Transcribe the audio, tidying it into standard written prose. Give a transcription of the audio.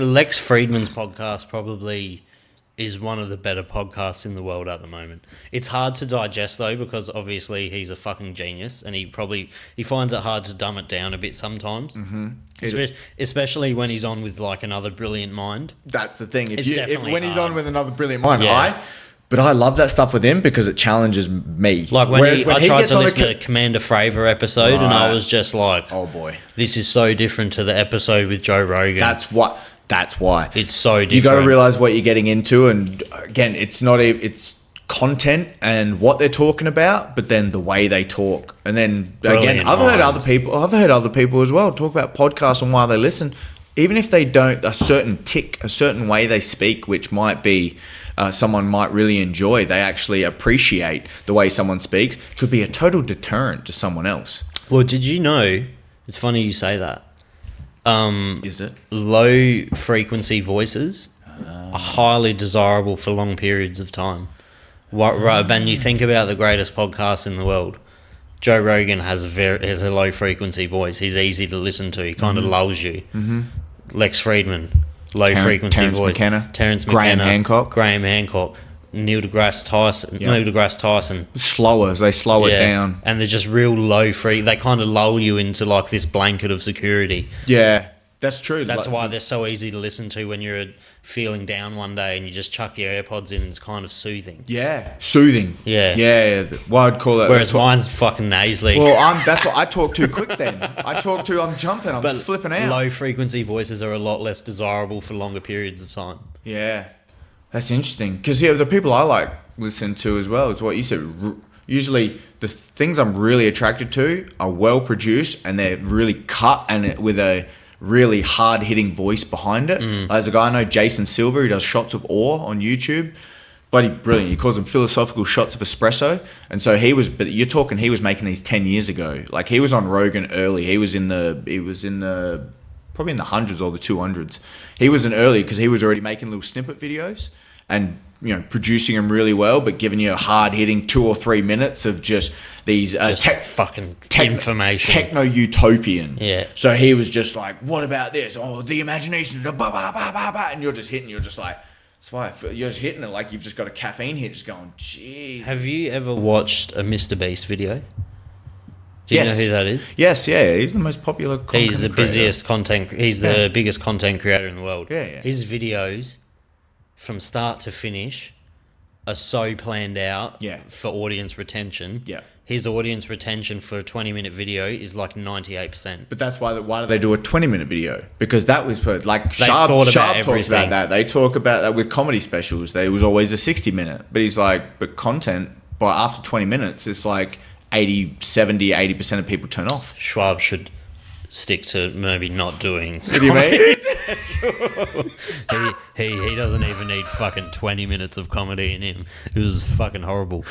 Lex Friedman's podcast probably is one of the better podcasts in the world at the moment. It's hard to digest though, because obviously he's a fucking genius, and he finds it hard to dumb it down a bit sometimes. Especially when he's on with like another brilliant mind. That's the thing. When hard. he's on with another brilliant mind, but I love that stuff with him because it challenges me. Like when I tried to listen to Commander Fravor episode, and I was just like, oh boy, this is so different to the episode with Joe Rogan. That's why it's so different. You got to realize what you're getting into, and again, it's content and what they're talking about, but then the way they talk, and then again, I've heard other people as well talk about podcasts and why they listen, even if they don't a certain way they speak, which might be someone might really enjoy. They actually appreciate the way someone speaks. Could be a total deterrent to someone else. Well, did you know? It's funny you say that. Is it? Low frequency voices are highly desirable for long periods of time. When you think about the greatest podcast in the world, Joe Rogan has a low frequency voice. He's easy to listen to. He kind of lulls you. Lex Friedman, low frequency voice. Terrence McKenna, Graham Hancock. Neil deGrasse Tyson. Slower, they slow it down. And they're just real low free. They kind of lull you into like this blanket of security. Yeah, that's true. That's why they're so easy to listen to when you're feeling down one day and you just chuck your AirPods in and it's kind of soothing. Yeah, soothing. Yeah. Well, I'd call it. Whereas mine's fucking nasally. Well, that's what I talk too quick then. I'm jumping, I'm flipping out. Low frequency voices are a lot less desirable for longer periods of time. Yeah. That's interesting, because the people I like listen to as well is what you said. Usually, the things I'm really attracted to are well produced and they're really cut and with a really hard hitting voice behind it. There's a guy I know, Jason Silver, who does shots of ore on YouTube. Bloody brilliant. He calls them philosophical shots of espresso. And so he was making these 10 years ago. Like he was on Rogan early. He was in the probably in the hundreds or the 200s. He was in early because he was already making little snippet videos and producing them really well, but giving you a hard hitting 2 or 3 minutes of just these fucking information, techno utopian. Yeah. So he was just like, "What about this? Oh, the imagination!" And you're just hitting. You're just like, that's why you're just hitting it like you've just got a caffeine hit, just going, "Jeez." Have you ever watched a Mr. Beast video? Do you know who that is? Yes, yeah. He's the most popular content He's the busiest content. He's the biggest content creator in the world. Yeah. His videos, from start to finish, are so planned out for audience retention. Yeah. His audience retention for a 20-minute video is like 98%. But that's why do they do a 20-minute video? Because that was like Sharp talks about that. They talk about that with comedy specials. There was always a 60-minute. But he's like, but content, after 20 minutes, it's like 80% of people turn off. Schwab should stick to maybe not doing. What do you mean? He doesn't even need fucking 20 minutes of comedy in him. It was fucking horrible.